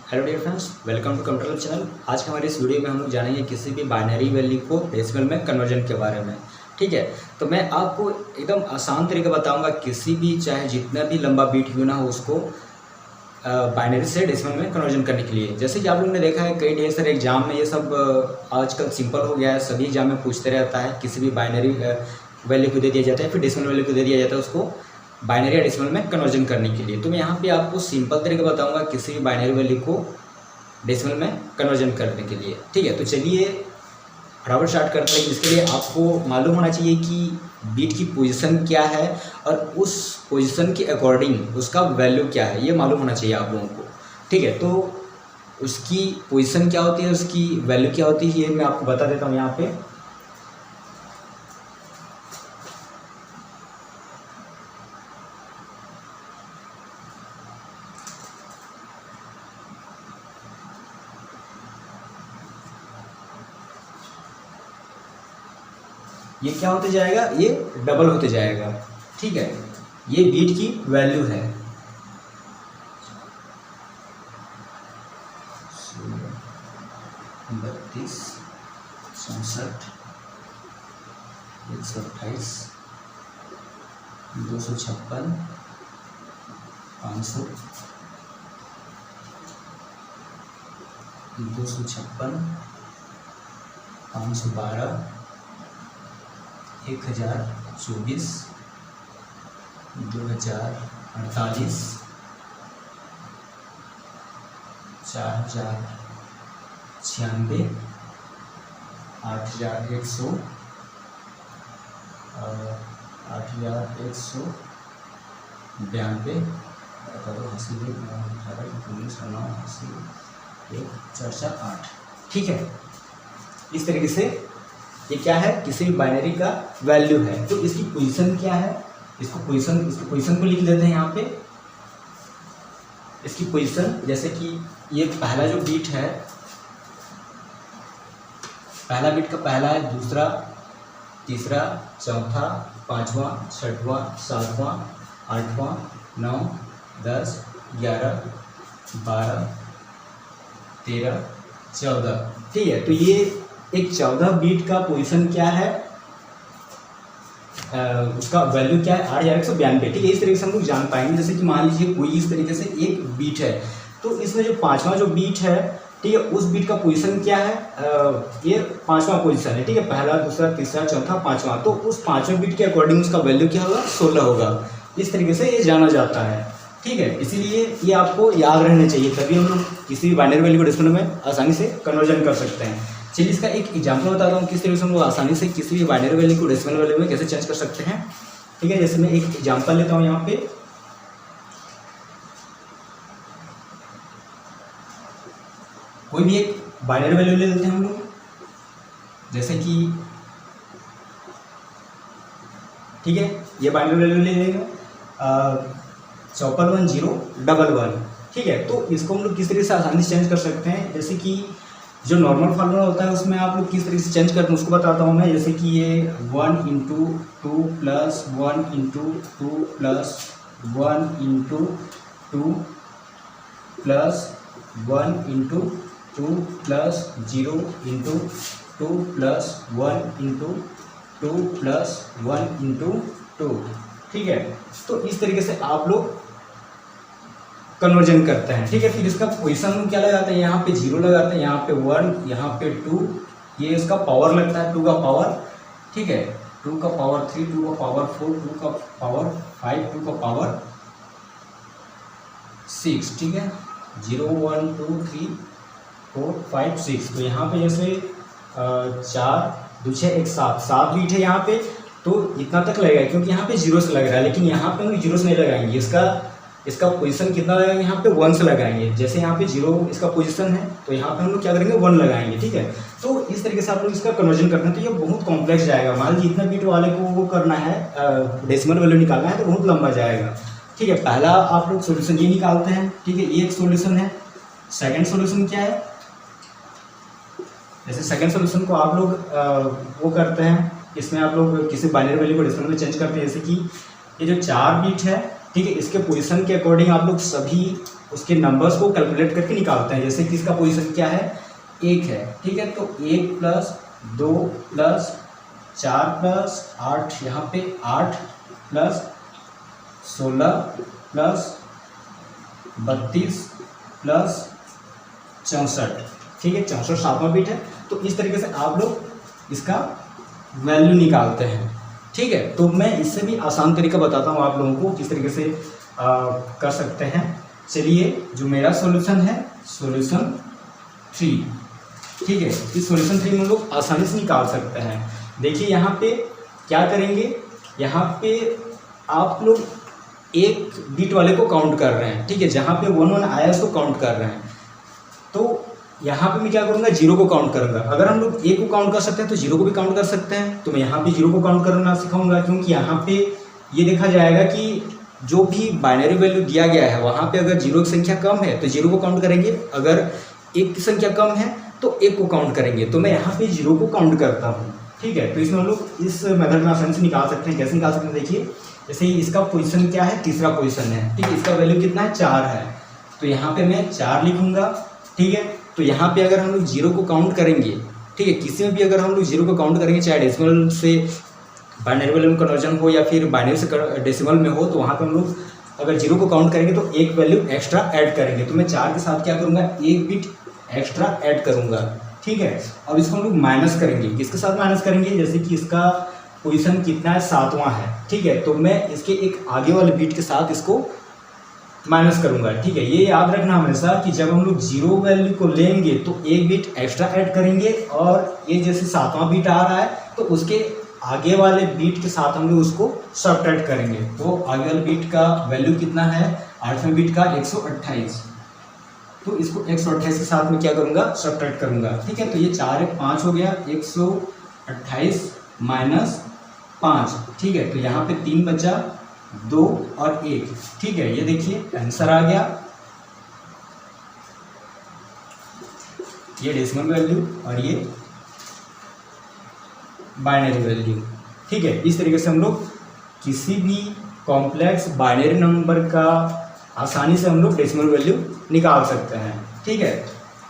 Hello dear friends, welcome to control channel. आज के हमारे इस वीडियो में हम लोग जानेंगे किसी भी बाइनरी वैल्यू को डेसिमल में कन्वर्जन के बारे में। ठीक है, तो मैं आपको एकदम आसान तरीका बताऊंगा किसी भी चाहे जितना भी लंबा बीट क्यों ना हो उसको बाइनरी से डेसिमल में कन्वर्जन करने के लिए। जैसे कि आप लोगों ने देखा है कई ढेर सारे एग्जाम में ये सब आजकल सिंपल हो गया है, सभी एग्जाम में पूछते रहता है। किसी भी बाइनरी वैल्यू को दे दिया जाता है, फिर डेसिमल वैल्यू को दे दिया जाता है उसको बाइनरी या डेसिमल में कन्वर्जन करने के लिए। तो मैं यहाँ पे आपको सिंपल तरीका बताऊंगा किसी भी बाइनरी वैल्यू को डेसिमल में कन्वर्जन करने के लिए। ठीक है, तो चलिए फटाफट स्टार्ट करते हैं। इसके लिए आपको मालूम होना चाहिए कि बीट की पोजीशन क्या है और उस पोजीशन के अकॉर्डिंग उसका वैल्यू क्या है, ये मालूम होना चाहिए आप लोगों को। ठीक है, तो उसकी पोजीशन क्या होती है, उसकी वैल्यू क्या होती है, ये मैं आपको बता देता हूँ। यहाँ पे ये क्या होते जाएगा, ये डबल होते जाएगा। ठीक है, ये बीट की वैल्यू है। 32, 64, 128, 256, 500, 256, 512, 1024, 2048, 4096, 8100, 8192, 448। ठीक है, इस तरीके से ये क्या है, किसी भी बाइनरी का वैल्यू है। तो इसकी पोजीशन क्या है, इसकी पोजीशन को लिख लेते हैं यहाँ पे। इसकी पोजीशन जैसे कि ये पहला जो बीट है, पहला बीट का पहला है, दूसरा, तीसरा, चौथा, पांचवा, छठवां, सातवां, आठवां, 9, 10, 11, 12, 13, 14। ठीक है, तो ये एक 14 बीट का पोजीशन क्या है, उसका वैल्यू क्या है, 8192। ठीक है, इस तरीके से हम लोग जान पाएंगे। जैसे कि मान लीजिए कोई इस तरीके से एक बीट है, तो इसमें जो पांचवा जो बीट है, ठीक है, उस बीट का पोजीशन क्या है, ये पांचवा पोजीशन है। ठीक है, पहला, दूसरा, तीसरा, चौथा, पांचवा, तो उस पांचवें बीट के अकॉर्डिंग उसका वैल्यू क्या होगा, 16 होगा। इस तरीके से ये जाना जाता है। ठीक है, इसीलिए ये आपको याद रहना चाहिए, तभी हम लोग किसी भी बाइनरी वैल्यू को डेसिमल में आसानी से कन्वर्जन कर सकते हैं। चलिए इसका एक एग्जांपल बताता हूँ किस तरीके से हम लोग आसानी से किसी भी बाइनरी वैल्यू को डेसिमल वैल्यू में कैसे चेंज कर सकते हैं। ठीक है, जैसे मैं एक एग्जांपल लेता हूँ यहाँ पे। कोई भी एक बाइनरी वैल्यू ले लेते हैं हम लोग, जैसे कि ठीक है, ये बाइनरी वैल्यू ले लेंगे 541011। ठीक है, तो इसको हम लोग किस तरीके से आसानी से चेंज कर सकते हैं। जैसे कि जो नॉर्मल फार्मूला होता है उसमें आप लोग किस तरीके से चेंज करते हैं उसको बताता हूँ मैं। जैसे कि ये 1 × 2 + 1 × 2 + 1 × 2 + 1 × 2 + 0 × 2 + 1 × 2 + 1 × 2। ठीक है, तो इस तरीके से आप लोग कन्वर्जन करते हैं। ठीक है, फिर इसका पोजीशन क्या लगाते हैं, यहाँ पे 0 लगाते हैं, यहाँ पे 1, यहाँ पे 2, ये इसका पावर लगता है 2 का पावर। ठीक है, 2 का पावर 3, 2 का पावर 4, 2 का पावर 5, 2 का पावर 6। ठीक है, 0 1 2 3 4 5 6। तो यहाँ पे जैसे 4 2 6 1 7 बीट है यहाँ पे, तो इतना तक लगेगा क्योंकि यहाँ पे 0 से लग रहा है। लेकिन यहाँ पे हम 0 से नहीं लगाएंगे, इसका पोजीशन कितना लगाएंगे, यहाँ पे 1 से लगाएंगे। जैसे यहाँ पे 0 इसका पोजीशन है, तो यहाँ पे हम लोग क्या करेंगे, 1 लगाएंगे। ठीक है, तो इस तरीके से आप लोग इसका कन्वर्जन करते हैं। तो ये बहुत कॉम्प्लेक्स जाएगा। मान लीजिए इतना बीट वाले को वो करना है, डेसिमल वैल्यू निकालना है, तो बहुत लंबा जाएगा। ठीक है, पहला आप लोग सोल्यूशन ये निकालते हैं। ठीक है, ये एक सोल्यूशन है। सेकेंड सोल्यूशन क्या है, जैसे सेकेंड सोल्यूशन को आप लोग वो करते हैं, इसमें आप लोग किसी बाइनरी वैल्यू को डेसिमल में चेंज करते हैं। जैसे कि ये जो 4 बीट है, ठीक है, इसके पोजीशन के अकॉर्डिंग आप लोग सभी उसके नंबर्स को कैलकुलेट करके निकालते हैं। जैसे कि इसका पोजीशन क्या है, 1 है, ठीक है। तो 1 + 2 + 4 + 8, यहाँ पे 8 + 16 + 32 + 64, ठीक है। 64 सातवां बीट है। तो इस तरीके से आप लोग इसका वैल्यू निकालते हैं, ठीक है। तो मैं इससे भी आसान तरीका बताता हूँ आप लोगों को किस तरीके से कर सकते हैं। चलिए, जो मेरा सॉल्यूशन है, सॉल्यूशन 3, ठीक है। इस सॉल्यूशन 3 में हम लोग आसानी से निकाल सकते हैं। देखिए यहाँ पे क्या करेंगे, यहाँ पे आप लोग एक बीट वाले को काउंट कर रहे हैं, ठीक है। जहाँ पे 1 1 आया उसको काउंट कर रहे हैं। तो यहाँ पे मैं क्या करूँगा, 0 को काउंट करूँगा। अगर हम लोग 1 को काउंट कर सकते हैं तो 0 को भी काउंट कर सकते हैं। तो मैं यहाँ पे 0 को काउंट करना सिखाऊंगा, क्योंकि यहाँ पे ये देखा जाएगा कि जो भी बाइनरी वैल्यू दिया गया है वहाँ पे अगर 0 की संख्या कम है तो 0 को काउंट करेंगे, अगर 1 की संख्या कम है तो 1 को काउंट करेंगे। तो मैं यहाँ पे 0 को काउंट करता हूँ, ठीक है। तो इसमें हम लोग इस मेथड में आसानी से निकाल सकते हैं। कैसे निकाल सकते हैं, देखिए जैसे इसका पोजीशन क्या है, तीसरा पोजीशन है, ठीक है। इसका वैल्यू कितना है, 4 है। तो यहाँ पे मैं 4 लिखूंगा, ठीक है। तो यहाँ पे अगर हम लोग 0 को काउंट करेंगे, ठीक है, किसी में भी अगर हम लोग 0 को काउंट करेंगे, चाहे डेसिमल से बाइनरी वैल्यू में कन्वर्जन हो या फिर बाइनरी से डेसिमल में हो, तो वहाँ पे हम लोग अगर 0 को काउंट करेंगे तो एक वैल्यू एक्स्ट्रा ऐड करेंगे। तो मैं 4 के साथ क्या करूँगा, एक बिट एक्स्ट्रा ऐड करूँगा, ठीक है। अब इसको हम लोग माइनस करेंगे। किसके साथ माइनस करेंगे, जैसे कि इसका पोजीशन कितना है, 7वां है, ठीक है। तो मैं इसके एक आगे वाले बीट के साथ इसको माइनस करूंगा, ठीक है। ये याद रखना हमेशा कि जब हम लोग 0 वैल्यू को लेंगे तो एक बीट एक्स्ट्रा ऐड करेंगे, और ये जैसे 7वां बीट आ रहा है तो उसके आगे वाले बीट के साथ हम लोग उसको सब्ट्रैक्ट करेंगे। तो आगे वाले बीट का वैल्यू कितना है, 8वें बीट का 128। तो इसको 128 के साथ में क्या करूंगा, सब्ट्रैक्ट करूंगा, ठीक है। तो ये 4 1 5 हो गया, 128 - 5, ठीक है। तो यहाँ पे 3 बचा, 2 और 1, ठीक है। ये देखिए आंसर आ गया, ये डेसिमल वैल्यू और ये बाइनरी वैल्यू, ठीक है। इस तरीके से हम लोग किसी भी कॉम्प्लेक्स बाइनरी नंबर का आसानी से हम लोग डेसिमल वैल्यू निकाल सकते हैं, ठीक है।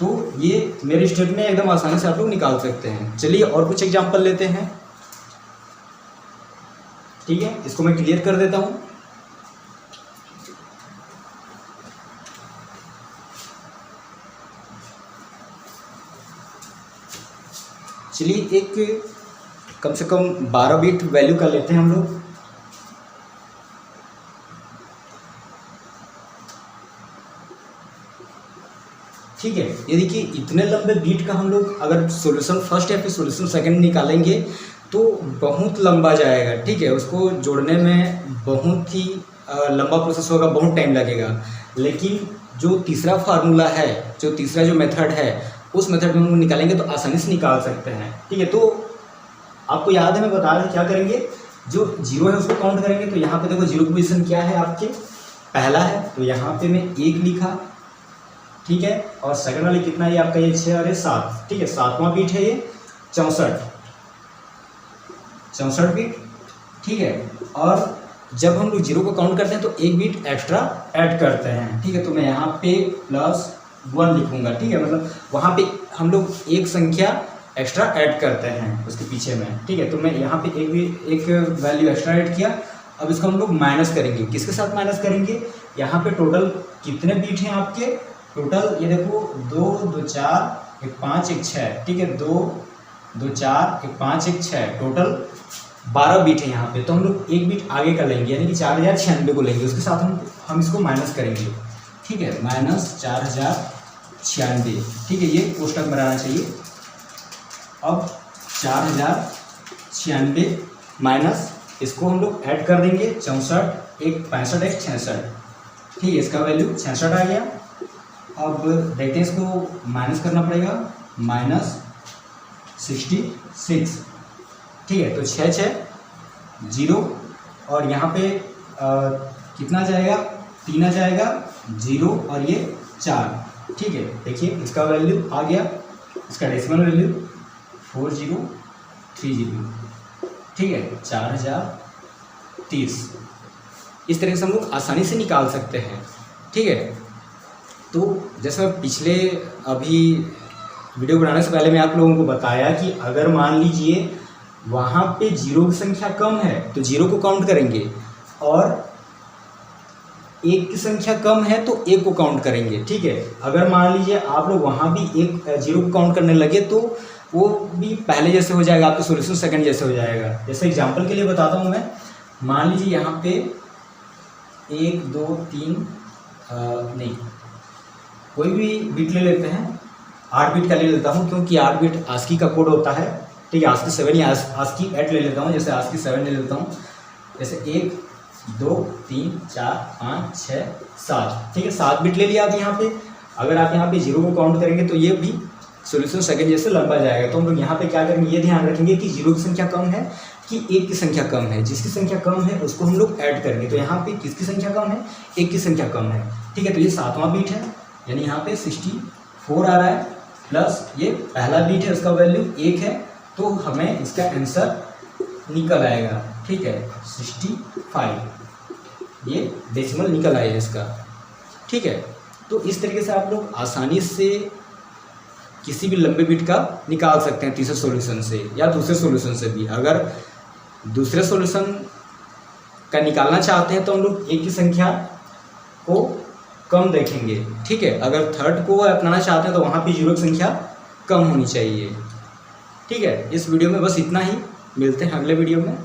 तो ये मेरे स्टेप में एकदम आसानी से आप लोग निकाल सकते हैं। चलिए और कुछ एग्जांपल लेते हैं, ठीक है। इसको मैं क्लियर कर देता हूँ। चलिए एक कम से कम 12 बिट वैल्यू का लेते हैं हम लोग। ठीक है, ये देखिए इतने लंबे बीट का हम लोग अगर सॉल्यूशन फर्स्ट या फिर सॉल्यूशन सेकंड निकालेंगे तो बहुत लंबा जाएगा, ठीक है। उसको जोड़ने में बहुत ही लंबा प्रोसेस होगा, बहुत टाइम लगेगा। लेकिन जो तीसरा फार्मूला है, जो तीसरा जो मेथड है, उस मेथड में हम निकालेंगे तो आसानी से निकाल सकते हैं, ठीक है। तो आपको याद है मैं बता रहा था क्या करेंगे, जो जीरो है उसको काउंट करेंगे। तो यहाँ पे देखो जीरो की पोजीशन क्या है आपके, पहला है, तो यहाँ पे मैं 1 लिखा, ठीक है। और सेकंड वाले कितना है आपका, ये 6 और ये 7, ठीक है। 7वां बीट है ये 64 बीट, ठीक है। और जब हम लोग जीरो को काउंट करते हैं तो एक बीट एक्स्ट्रा ऐड करते हैं, ठीक है। तो मैं यहाँ पे +1 लिखूंगा, ठीक है। मतलब वहाँ पे हम लोग एक संख्या एक्स्ट्रा ऐड करते हैं उसके पीछे में, ठीक है। तो मैं यहाँ पे एक वैल्यू एक्स्ट्रा ऐड किया। अब इसको हम लोग माइनस करेंगे, किसके साथ माइनस करेंगे, यहाँ पे टोटल कितने बीट हैं आपके, टोटल ये देखो 2 2 4 1 5 1 6, ठीक है। 2 2 4 1 5 1 6, टोटल 12 बीट है यहाँ पे। तो हम लोग एक बीट आगे का लेंगे, यानी कि 4096 को लेंगे, उसके साथ हम इसको माइनस करेंगे, ठीक है। -4096, ठीक है। ये कोष्टक में रहना चाहिए। अब 4096 माइनस इसको हम लोग ऐड कर देंगे, 64 1 65 1 66, ठीक है। इसका वैल्यू 66 आ गया। अब देखते हैं इसको माइनस करना पड़ेगा, -66, ठीक है। तो 6 6 0 और यहाँ पे कितना जाएगा, 3 आ जाएगा, 0 और ये 4, ठीक है। देखिए इसका वैल्यू आ गया, इसका डेसिमल वैल्यू 4030, ठीक है, 4030। इस तरह से हम लोग आसानी से निकाल सकते हैं, ठीक है। तो जैसे मैं पिछले अभी वीडियो बनाने से पहले मैं आप लोगों को बताया कि अगर मान लीजिए वहाँ पे जीरो की संख्या कम है तो जीरो को काउंट करेंगे, और एक की संख्या कम है तो एक को काउंट करेंगे। ठीक है, अगर मान लीजिए आप लोग वहाँ भी एक जीरो को काउंट करने लगे तो वो भी पहले जैसे हो जाएगा, आपका सॉल्यूशन सेकंड जैसे हो जाएगा। जैसे एग्जांपल के लिए बताता हूँ मैं, मान लीजिए यहाँ पे 1 2 3 नहीं, कोई भी बिट ले लेते हैं, 8 बिट का ले लेता हूँ क्योंकि 8 बिट ASCII का कोड होता है। ठीक है, ASCII 7 या ASCII 8 ले लेता हूँ, जैसे ASCII 7 ले लेता हूँ, जैसे 1 2 3 4 5 6 7। ठीक है, 7 बिट ले लिया आप यहाँ पे। अगर आप यहाँ पे जीरो को काउंट करेंगे तो ये भी सॉल्यूशन सेकंड जैसे लंबा जाएगा। तो हम लोग यहाँ पे क्या करेंगे, ये ध्यान रखेंगे कि जीरो की संख्या कम है कि एक की संख्या कम है। जिसकी संख्या कम है उसको हम लोग ऐड करेंगे। तो यहाँ पे किसकी संख्या कम है, एक की संख्या कम है। ठीक है, तो ये 7वां बीट है, यानी यहाँ पे 64 आ रहा है, प्लस ये पहला बीट है, उसका वैल्यू 1 है, तो हमें इसका आंसर निकल आएगा। ठीक है, 65, ये डेसिमल निकल आएगा इसका। ठीक है, तो इस तरीके से आप लोग आसानी से किसी भी लंबे बिट का निकाल सकते हैं तीसरे सॉल्यूशन से या दूसरे सॉल्यूशन से भी। अगर दूसरे सॉल्यूशन का निकालना चाहते हैं तो हम लोग एक की संख्या को कम देखेंगे। ठीक है, अगर थर्ड को अपनाना चाहते हैं तो वहाँ पे जीरो की संख्या कम होनी चाहिए। ठीक है, इस वीडियो में बस इतना ही, मिलते हैं अगले वीडियो में।